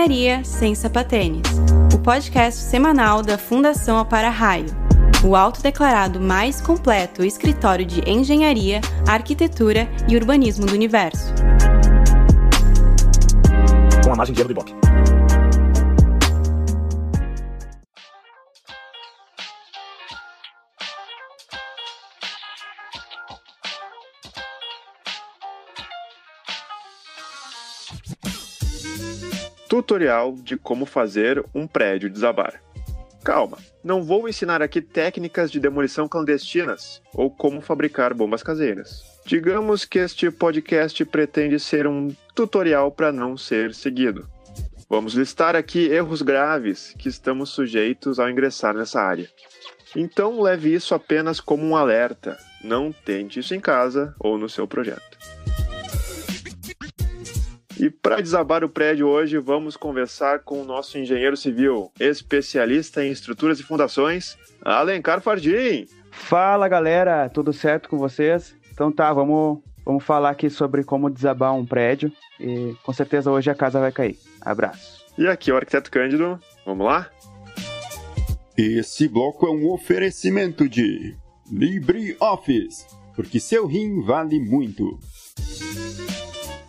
Engenharia Sem Sapatênis, o podcast semanal da Fundação Apara-Raio, o autodeclarado mais completo escritório de engenharia, arquitetura e urbanismo do universo. Com a margem de erro do Ibope. Tutorial de como fazer um prédio desabar. Calma, não vou ensinar aqui técnicas de demolição clandestinas ou como fabricar bombas caseiras. Digamos que este podcast pretende ser um tutorial para não ser seguido. Vamos listar aqui erros graves que estamos sujeitos ao ingressar nessa área. Então leve isso apenas como um alerta. Não tente isso em casa ou no seu projeto. E para desabar o prédio hoje, vamos conversar com o nosso engenheiro civil, especialista em estruturas e fundações, Alencar Fardim. Fala galera, tudo certo com vocês? Então tá, vamos falar aqui sobre como desabar um prédio e com certeza hoje a casa vai cair. Abraço. E aqui o arquiteto Cândido, vamos lá? Esse bloco é um oferecimento de LibreOffice, porque seu rim vale muito.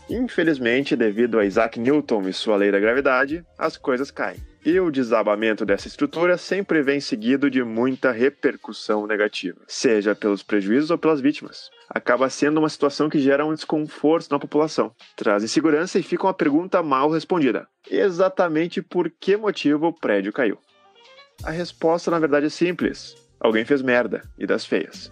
Infelizmente, devido a Isaac Newton e sua lei da gravidade, as coisas caem. E o desabamento dessa estrutura sempre vem seguido de muita repercussão negativa, seja pelos prejuízos ou pelas vítimas. Acaba sendo uma situação que gera um desconforto na população, traz insegurança e fica uma pergunta mal respondida. Exatamente por que motivo o prédio caiu? A resposta, na verdade, é simples. Alguém fez merda, e das feias.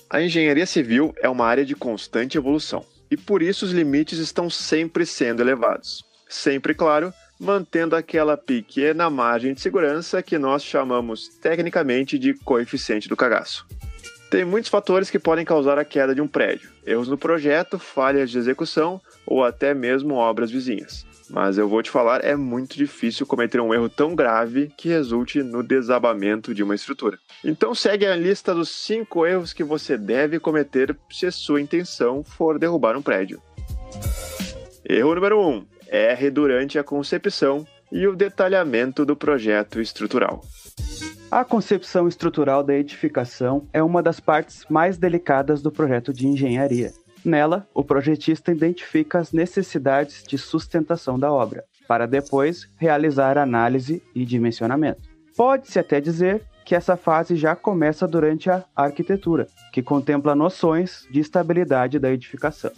A engenharia civil é uma área de constante evolução. E por isso os limites estão sempre sendo elevados. Sempre, claro, mantendo aquela pequena margem de segurança que nós chamamos tecnicamente de coeficiente do cagaço. Tem muitos fatores que podem causar a queda de um prédio. Erros no projeto, falhas de execução ou até mesmo obras vizinhas. Mas eu vou te falar, é muito difícil cometer um erro tão grave que resulte no desabamento de uma estrutura. Então segue a lista dos 5 erros que você deve cometer se sua intenção for derrubar um prédio. Erro número 1. Erre durante a concepção e o detalhamento do projeto estrutural. A concepção estrutural da edificação é uma das partes mais delicadas do projeto de engenharia. Nela, o projetista identifica as necessidades de sustentação da obra, para depois realizar análise e dimensionamento. Pode-se até dizer que essa fase já começa durante a arquitetura, que contempla noções de estabilidade da edificação.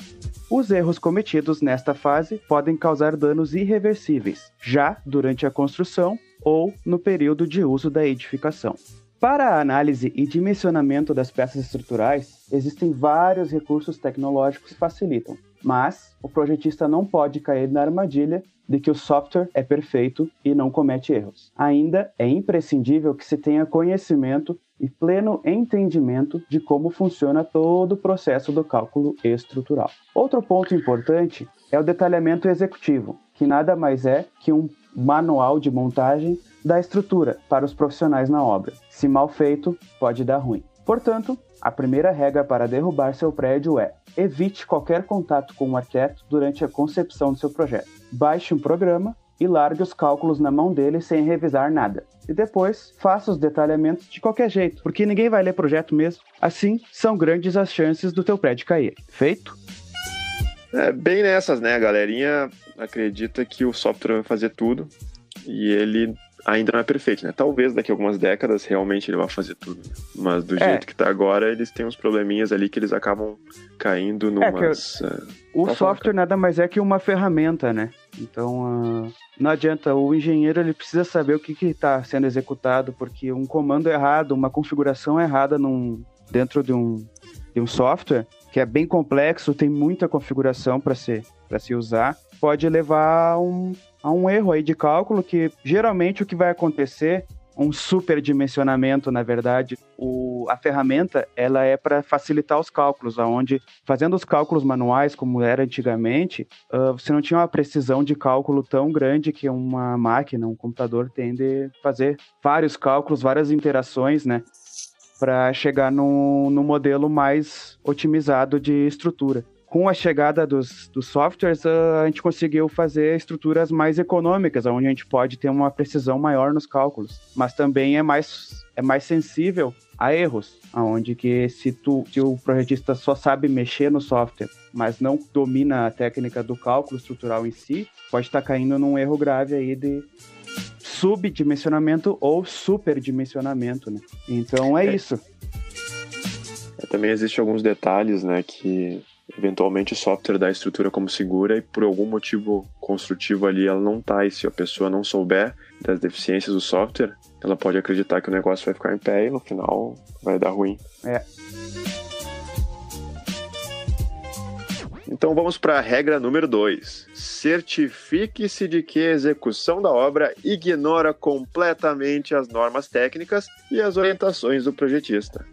Os erros cometidos nesta fase podem causar danos irreversíveis, já durante a construção ou no período de uso da edificação. Para a análise e dimensionamento das peças estruturais, existem vários recursos tecnológicos que facilitam, mas o projetista não pode cair na armadilha de que o software é perfeito e não comete erros. Ainda é imprescindível que se tenha conhecimento e pleno entendimento de como funciona todo o processo do cálculo estrutural. Outro ponto importante é o detalhamento executivo, que nada mais é que um manual de montagem da estrutura para os profissionais na obra. Se mal feito, pode dar ruim. Portanto, a primeira regra para derrubar seu prédio é: evite qualquer contato com o arquiteto durante a concepção do seu projeto. Baixe um programa e largue os cálculos na mão dele sem revisar nada. E depois, faça os detalhamentos de qualquer jeito, porque ninguém vai ler projeto mesmo. Assim, são grandes as chances do teu prédio cair. Feito? É bem nessas, né? A galerinha acredita que o software vai fazer tudo e ele ainda não é perfeito, né? Talvez daqui a algumas décadas realmente ele vá fazer tudo. Mas do jeito que tá agora, eles têm uns probleminhas ali que eles acabam caindo numas... O software nada mais é que uma ferramenta, né? Então, não adianta. O engenheiro ele precisa saber o que está sendo executado, porque um comando errado, uma configuração errada dentro de um software, que é bem complexo, tem muita configuração para se usar, pode levar a um erro aí de cálculo, que geralmente o que vai acontecer, um superdimensionamento, na verdade, a ferramenta ela é para facilitar os cálculos, onde fazendo os cálculos manuais, como era antigamente, você não tinha uma precisão de cálculo tão grande que uma máquina, um computador tem de fazer vários cálculos, várias interações, né, para chegar no modelo mais otimizado de estrutura. com a chegada dos softwares, a gente conseguiu fazer estruturas mais econômicas, onde a gente pode ter uma precisão maior nos cálculos, mas também é mais sensível a erros, onde que se o projetista só sabe mexer no software, mas não domina a técnica do cálculo estrutural em si, pode estar caindo num erro grave aí de subdimensionamento ou superdimensionamento, né? Então é isso. Também existem alguns detalhes, né, que eventualmente o software dá a estrutura como segura e por algum motivo construtivo ali ela não tá, e se a pessoa não souber das deficiências do software, ela pode acreditar que o negócio vai ficar em pé e no final vai dar ruim. Então vamos para a regra número 2. Certifique-se de que a execução da obra ignora completamente as normas técnicas e as orientações do projetista.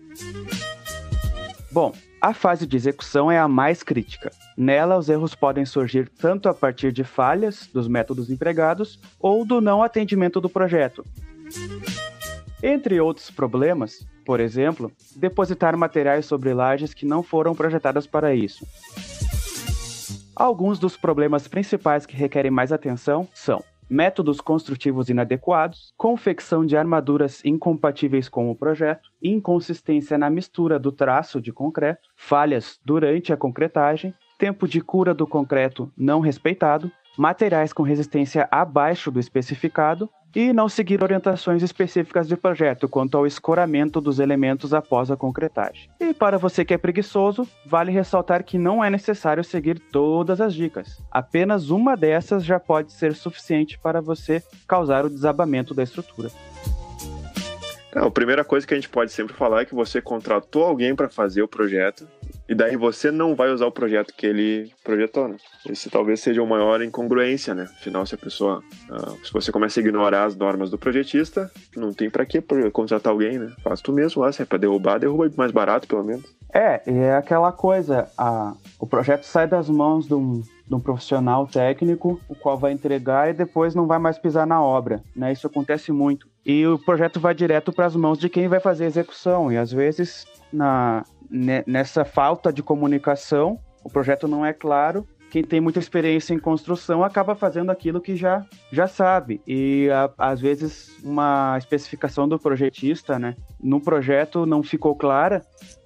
Bom, a fase de execução é a mais crítica. Nela, os erros podem surgir tanto a partir de falhas dos métodos empregados ou do não atendimento do projeto. Entre outros problemas, por exemplo, depositar materiais sobre lajes que não foram projetadas para isso. Alguns dos problemas principais que requerem mais atenção são métodos construtivos inadequados, confecção de armaduras incompatíveis com o projeto, inconsistência na mistura do traço de concreto, falhas durante a concretagem, tempo de cura do concreto não respeitado, materiais com resistência abaixo do especificado e não seguir orientações específicas de projeto quanto ao escoramento dos elementos após a concretagem. E para você que é preguiçoso, vale ressaltar que não é necessário seguir todas as dicas. Apenas uma dessas já pode ser suficiente para você causar o desabamento da estrutura. A primeira coisa que a gente pode sempre falar é que você contratou alguém para fazer o projeto e daí você não vai usar o projeto que ele projetou, né? Esse talvez seja uma maior incongruência, né? Afinal, se você começa a ignorar as normas do projetista, não tem para que contratar alguém, né? Faz tu mesmo lá, se é para derruba mais barato, pelo menos. É aquela coisa, o projeto sai das mãos de um profissional técnico, o qual vai entregar e depois não vai mais pisar na obra, né? Isso acontece muito. E o projeto vai direto para as mãos de quem vai fazer a execução, e às vezes nessa falta de comunicação, o projeto não é claro, quem tem muita experiência em construção acaba fazendo aquilo que já sabe, e às vezes uma especificação do projetista, né, no projeto não ficou clara,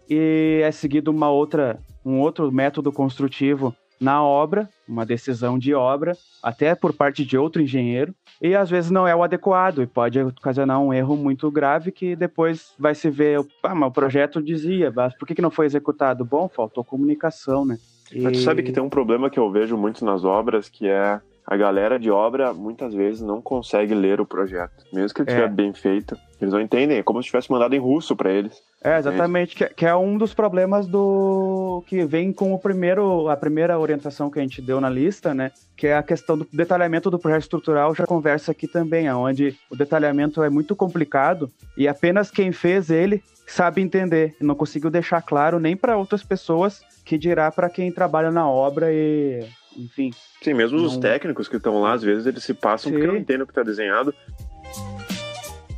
e é seguido um outro método construtivo na obra, uma decisão de obra, até por parte de outro engenheiro, e às vezes não é o adequado, e pode ocasionar um erro muito grave que depois vai se ver, mas o projeto dizia, mas por que não foi executado? Bom, faltou comunicação, né? Mas tu sabe que tem um problema que eu vejo muito nas obras, que é a galera de obra muitas vezes não consegue ler o projeto. Mesmo que ele estiver bem feito, eles não entendem, é como se tivesse mandado em russo para eles. Exatamente, que é um dos problemas que vem com a primeira orientação que a gente deu na lista, né? Que é a questão do detalhamento do projeto estrutural, já conversa aqui também, onde o detalhamento é muito complicado e apenas quem fez ele sabe entender, e não conseguiu deixar claro nem para outras pessoas, que dirá para quem trabalha na obra e... enfim. Sim, mesmo os técnicos que estão lá, às vezes eles se passam porque não entendem o que está desenhado.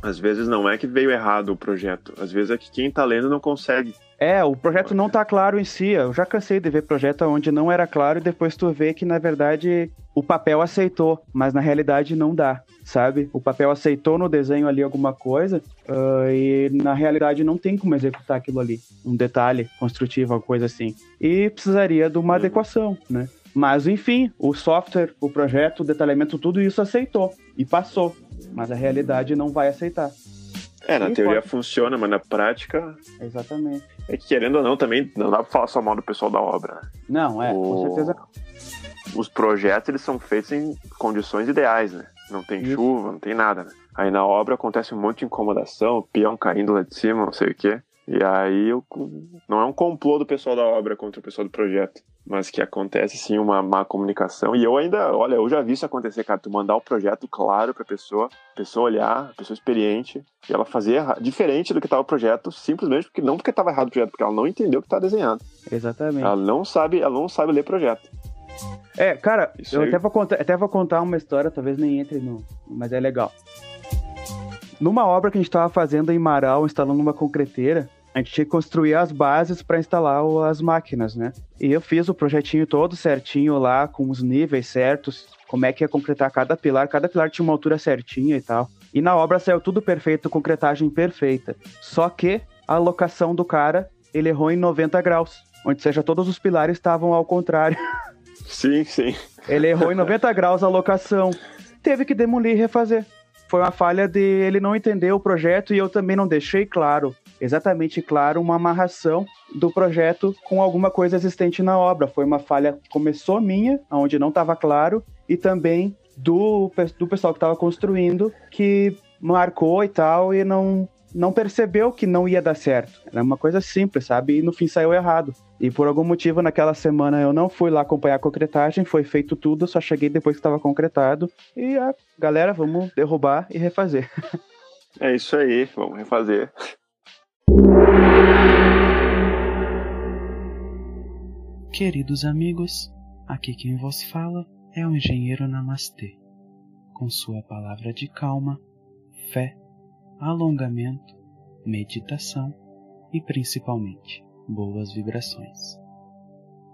Às vezes não é que veio errado o projeto, às vezes é que quem está lendo não consegue. O projeto não está claro em si. Eu já cansei de ver projeto onde não era claro e depois tu vê que, na verdade, o papel aceitou, mas na realidade não dá, sabe? O papel aceitou no desenho ali alguma coisa e na realidade não tem como executar aquilo ali. Um detalhe construtivo, alguma coisa assim. E precisaria de uma adequação, né? Mas, enfim, o software, o projeto, o detalhamento, tudo isso aceitou e passou. Mas a realidade não vai aceitar. Na teoria funciona, mas na prática... Exatamente. É que, querendo ou não, também não dá pra falar só mal do pessoal da obra, né? Não, com certeza. Os projetos, eles são feitos em condições ideais, né? Não tem chuva, não tem nada, né? Aí na obra acontece um monte de incomodação, o peão caindo lá de cima, não sei o quê. E aí não é um complô do pessoal da obra contra o pessoal do projeto, mas que acontece sim uma má comunicação. E eu já vi isso acontecer, cara, tu mandar o projeto claro pra pessoa olhar, a pessoa experiente, e ela fazer diferente do que estava o projeto, simplesmente porque estava errado o projeto, porque ela não entendeu o que está desenhado. Exatamente. Ela não sabe ler projeto. Cara, eu até vou contar uma história, talvez nem entre mas é legal. Numa obra que a gente estava fazendo em Marau, instalando uma concreteira, A gente tinha que construir as bases para instalar as máquinas, né? E eu fiz o projetinho todo certinho lá, com os níveis certos, como é que ia concretar cada pilar tinha uma altura certinha e tal. E na obra saiu tudo perfeito, concretagem perfeita. Só que a alocação do cara, ele errou em 90 graus, onde seja, todos os pilares estavam ao contrário. Sim, sim. Ele errou em 90 graus a alocação. Teve que demolir e refazer. Foi uma falha de ele não entender o projeto e eu também não deixei exatamente claro, uma amarração do projeto com alguma coisa existente na obra. Foi uma falha que começou minha, onde não estava claro, e também do pessoal que estava construindo, que marcou e tal, e não percebeu que não ia dar certo. Era uma coisa simples, sabe? E no fim saiu errado. E por algum motivo, naquela semana, eu não fui lá acompanhar a concretagem, foi feito tudo, só cheguei depois que estava concretado. E a galera, vamos derrubar e refazer. É isso aí, vamos refazer. Queridos amigos, aqui quem vos fala é o engenheiro Namastê, com sua palavra de calma, fé, alongamento, meditação e principalmente boas vibrações.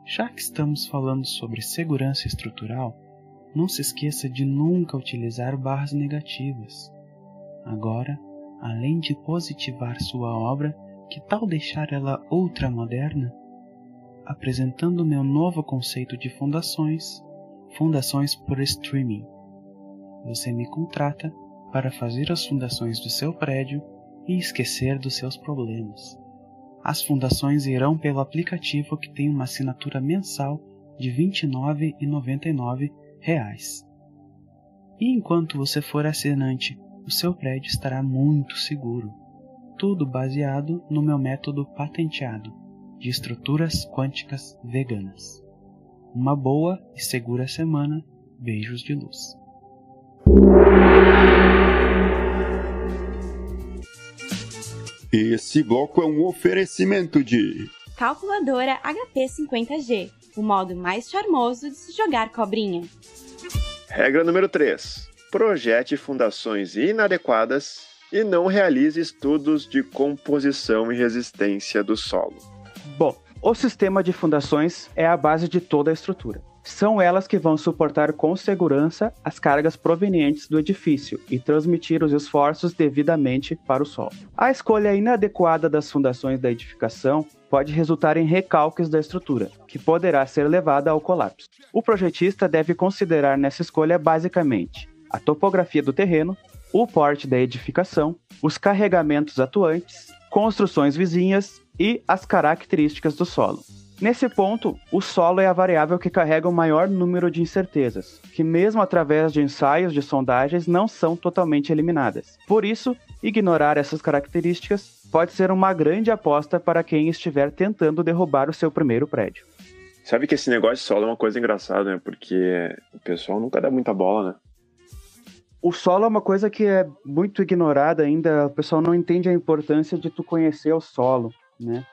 Já que estamos falando sobre segurança estrutural, não se esqueça de nunca utilizar barras negativas. Agora, além de positivar sua obra, que tal deixar ela ultramoderna? Apresentando meu novo conceito de fundações por streaming. Você me contrata para fazer as fundações do seu prédio e esquecer dos seus problemas. As fundações irão pelo aplicativo que tem uma assinatura mensal de R$ 29,99. E enquanto você for assinante, o seu prédio estará muito seguro. Tudo baseado no meu método patenteado de estruturas quânticas veganas. Uma boa e segura semana. Beijos de luz. Esse bloco é um oferecimento de Calculadora HP 50G, o modo mais charmoso de se jogar cobrinha. Regra número 3. Projete fundações inadequadas e não realize estudos de composição e resistência do solo. Bom, o sistema de fundações é a base de toda a estrutura. São elas que vão suportar com segurança as cargas provenientes do edifício e transmitir os esforços devidamente para o solo. A escolha inadequada das fundações da edificação pode resultar em recalques da estrutura, que poderá ser levada ao colapso. O projetista deve considerar nessa escolha basicamente a topografia do terreno, o porte da edificação, os carregamentos atuantes, construções vizinhas e as características do solo. Nesse ponto, o solo é a variável que carrega o maior número de incertezas, que mesmo através de ensaios de sondagens não são totalmente eliminadas. Por isso, ignorar essas características pode ser uma grande aposta para quem estiver tentando derrubar o seu primeiro prédio. Sabe que esse negócio de solo é uma coisa engraçada, né? Porque o pessoal nunca dá muita bola, né? O solo é uma coisa que é muito ignorada ainda, o pessoal não entende a importância de tu conhecer o solo, né?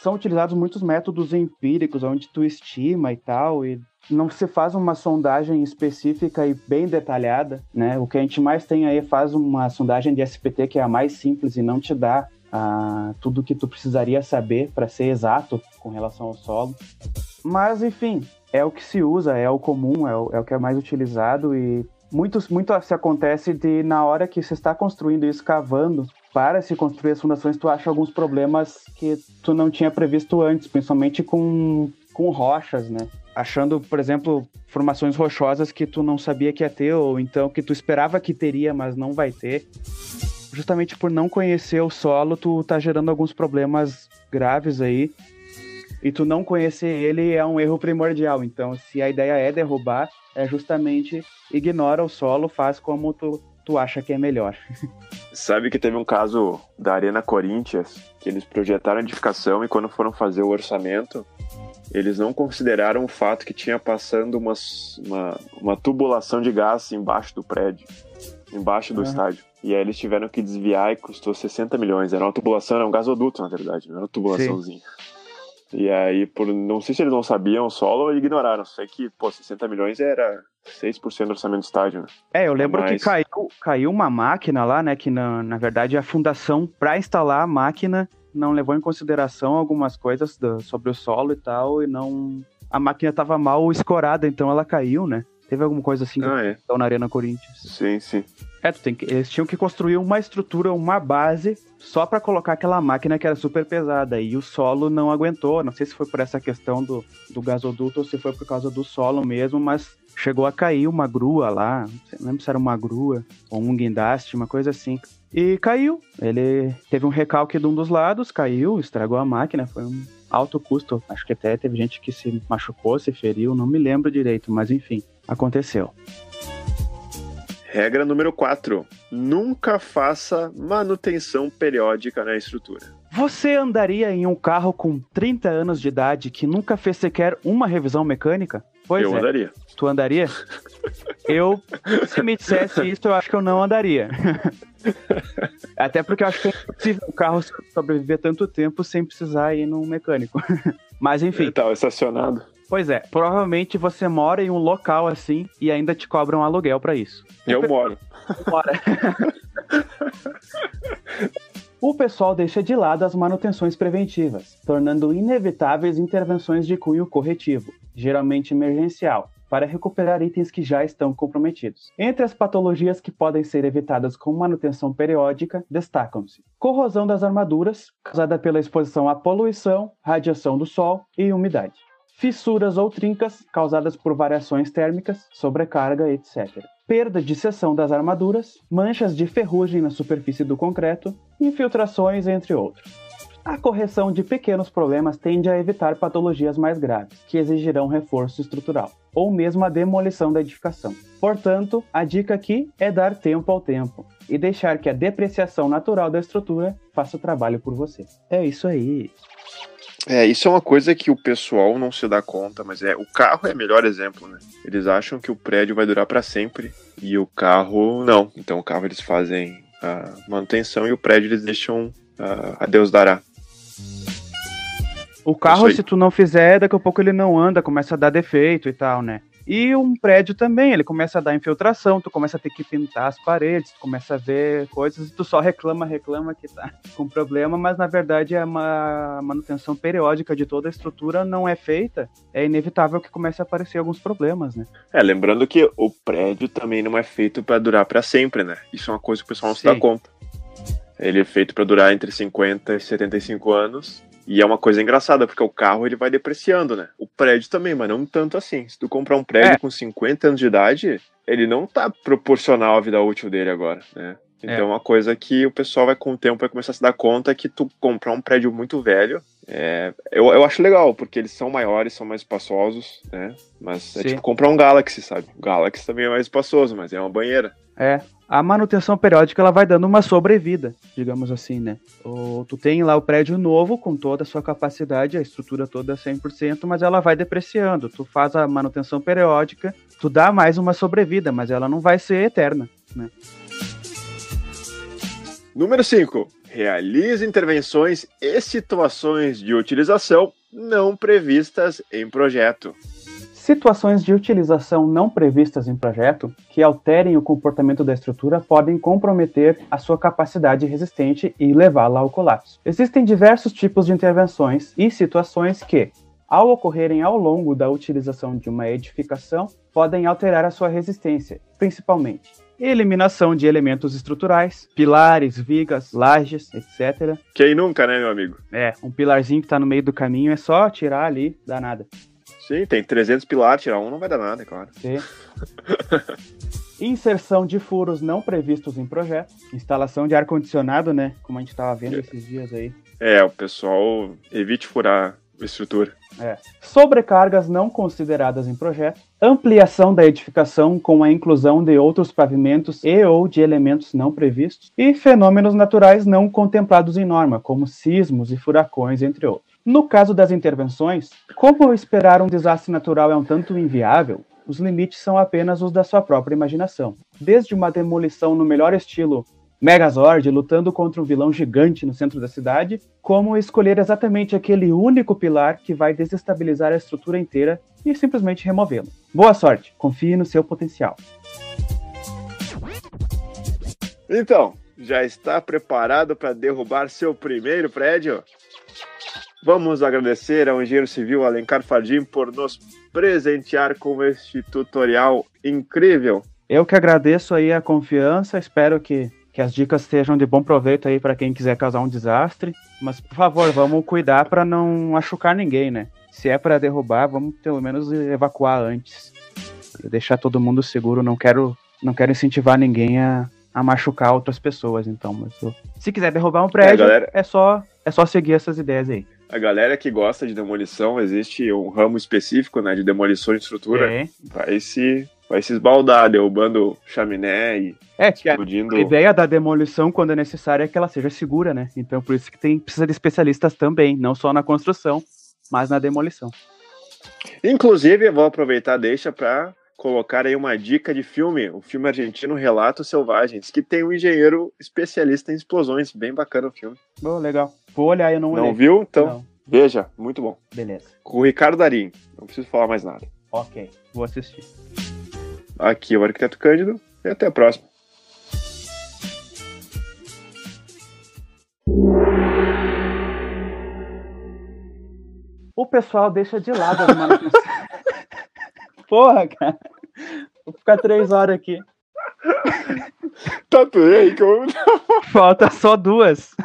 São utilizados muitos métodos empíricos, onde tu estima e tal, e não se faz uma sondagem específica e bem detalhada, né? O que a gente mais tem aí faz uma sondagem de SPT que é a mais simples e não te dá tudo que tu precisaria saber para ser exato com relação ao solo. Mas, enfim, é o que se usa, é o comum, é o que é mais utilizado e muito se acontece de, na hora que você está construindo e escavando, para se construir as fundações, tu acha alguns problemas que tu não tinha previsto antes, principalmente com rochas, né? Achando, por exemplo, formações rochosas que tu não sabia que ia ter, ou então que tu esperava que teria, mas não vai ter. Justamente por não conhecer o solo, tu tá gerando alguns problemas graves aí, e tu não conhecer ele é um erro primordial. Então, se a ideia é derrubar, é justamente ignora o solo, faz como tu acha que é melhor. Sabe que teve um caso da Arena Corinthians, que eles projetaram a edificação e quando foram fazer o orçamento, eles não consideraram o fato que tinha passando uma tubulação de gás embaixo do prédio, embaixo do estádio. E aí eles tiveram que desviar e custou 60 milhões. Era uma tubulação, era um gasoduto, na verdade, não era uma tubulaçãozinha. Sim. E aí, não sei se eles não sabiam o solo ou ignoraram. Sei que, 60 milhões era 6% do orçamento do estádio, né? Eu lembro que caiu uma máquina lá, né? Que na verdade a fundação para instalar a máquina não levou em consideração algumas coisas sobre o solo e tal, e não... A máquina estava mal escorada, então ela caiu, né? Teve alguma coisa assim na Arena Corinthians. Sim, sim. Eles tinham que construir uma estrutura, uma base, só pra colocar aquela máquina que era super pesada. E o solo não aguentou. Não sei se foi por essa questão do gasoduto ou se foi por causa do solo mesmo, mas chegou a cair uma grua lá. Não lembro se era uma grua ou um guindaste, uma coisa assim. E caiu. Ele teve um recalque de um dos lados, caiu, estragou a máquina. Foi um alto custo. Acho que até teve gente que se machucou, se feriu, não me lembro direito, mas enfim, aconteceu. Regra número 4. Nunca faça manutenção periódica na estrutura. Você andaria em um carro com 30 anos de idade que nunca fez sequer uma revisão mecânica? Pois eu andaria. Tu andaria? Se me dissesse isso, eu acho que eu não andaria. Até porque eu acho que é impossível o carro sobreviver tanto tempo sem precisar ir num mecânico. Mas enfim. Ele tava estacionado. Pois é, provavelmente você mora em um local assim e ainda te cobram aluguel pra isso. Eu moro. O pessoal deixa de lado as manutenções preventivas, tornando inevitáveis intervenções de cunho corretivo, geralmente emergencial, para recuperar itens que já estão comprometidos. Entre as patologias que podem ser evitadas com manutenção periódica, destacam-se: corrosão das armaduras, causada pela exposição à poluição, radiação do sol e umidade. Fissuras ou trincas, causadas por variações térmicas, sobrecarga, etc. Perda de seção das armaduras, manchas de ferrugem na superfície do concreto, infiltrações, entre outros. A correção de pequenos problemas tende a evitar patologias mais graves, que exigirão reforço estrutural, ou mesmo a demolição da edificação. Portanto, a dica aqui é dar tempo ao tempo, e deixar que a depreciação natural da estrutura faça o trabalho por você. É isso aí. Isso é uma coisa que o pessoal não se dá conta, mas o carro é o melhor exemplo, né? Eles acham que o prédio vai durar para sempre e o carro não. Então o carro eles fazem a manutenção e o prédio eles deixam a Deus dará. O carro, se tu não fizer, daqui a pouco ele não anda, começa a dar defeito e tal, né? E um prédio também, ele começa a dar infiltração, tu começa a ter que pintar as paredes, tu começa a ver coisas e tu só reclama que tá com problema, mas na verdade a manutenção periódica de toda a estrutura não é feita, é inevitável que comece a aparecer alguns problemas, né? Lembrando que o prédio também não é feito para durar para sempre, né? Isso é uma coisa que o pessoal não se dá conta. Ele é feito para durar entre 50 e 75 anos. E é uma coisa engraçada, porque o carro ele vai depreciando, né? O prédio também, mas não tanto assim. Se tu comprar um prédio com 50 anos de idade, ele não tá proporcional à vida útil dele agora, né? Então é uma coisa que o pessoal vai com o tempo vai começar a se dar conta que tu comprar um prédio muito velho, eu acho legal, porque eles são maiores, são mais espaçosos, né? Mas é tipo comprar um Galaxy, sabe? O Galaxy também é mais espaçoso, mas é uma banheira. A manutenção periódica ela vai dando uma sobrevida, digamos assim, né? Tu tem lá o prédio novo com toda a sua capacidade, a estrutura toda 100%, mas ela vai depreciando. Tu faz a manutenção periódica, tu dá mais uma sobrevida, mas ela não vai ser eterna, né? Número 5. Realize intervenções e situações de utilização não previstas em projeto. Situações de utilização não previstas em projeto que alterem o comportamento da estrutura podem comprometer a sua capacidade resistente e levá-la ao colapso. Existem diversos tipos de intervenções e situações que, ao ocorrerem ao longo da utilização de uma edificação, podem alterar a sua resistência, principalmente eliminação de elementos estruturais, pilares, vigas, lajes, etc. Quem nunca, né, meu amigo? Um pilarzinho que está no meio do caminho é só tirar ali, dá nada. Sim, tem 300 pilares, tirar um não vai dar nada, é claro. Sim. Inserção de furos não previstos em projeto. Instalação de ar-condicionado, né? Como a gente estava vendo esses dias aí. O pessoal evite furar a estrutura. Sobrecargas não consideradas em projeto. Ampliação da edificação com a inclusão de outros pavimentos e ou de elementos não previstos. E fenômenos naturais não contemplados em norma, como sismos e furacões, entre outros. No caso das intervenções, como esperar um desastre natural é um tanto inviável, os limites são apenas os da sua própria imaginação. Desde uma demolição no melhor estilo Megazord lutando contra um vilão gigante no centro da cidade, como escolher exatamente aquele único pilar que vai desestabilizar a estrutura inteira e simplesmente removê-lo. Boa sorte, confie no seu potencial. Então, Já está preparado para derrubar seu primeiro prédio? Vamos agradecer ao engenheiro civil Alencar Fardim por nos presentear com este tutorial incrível. Eu que agradeço aí a confiança, espero que as dicas sejam de bom proveito aí para quem quiser causar um desastre. Mas, por favor, vamos cuidar para não machucar ninguém, né? Se é para derrubar, vamos pelo menos evacuar antes. Deixar todo mundo seguro, não quero incentivar ninguém a machucar outras pessoas, então. Mas, se quiser derrubar um prédio, galera, é só seguir essas ideias aí. A galera que gosta de demolição, existe um ramo específico, né, de demolição de estrutura. Vai se esbaldar, derrubando chaminé e explodindo. A ideia da demolição, quando é necessária, é que ela seja segura, né? Então, por isso que precisa de especialistas também, não só na construção, mas na demolição. Inclusive, eu vou aproveitar a deixa para colocar aí uma dica de filme, o filme argentino Relatos Selvagens, que tem um engenheiro especialista em explosões, bem bacana o filme. Legal. Vou olhar, eu não olhei. Não viu? Então, não. Veja, muito bom. Beleza. Com o Ricardo Darim, não preciso falar mais nada. Ok, vou assistir. Aqui é o Arquiteto Cândido, e até a próxima. O pessoal deixa de lado as manutenções. Porra, cara. Vou ficar 3 horas aqui. Tá tudo aí que eu... Falta só 2.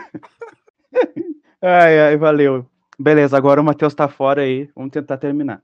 Ai, valeu. Beleza, agora o Matheus tá fora aí. Vamos tentar terminar.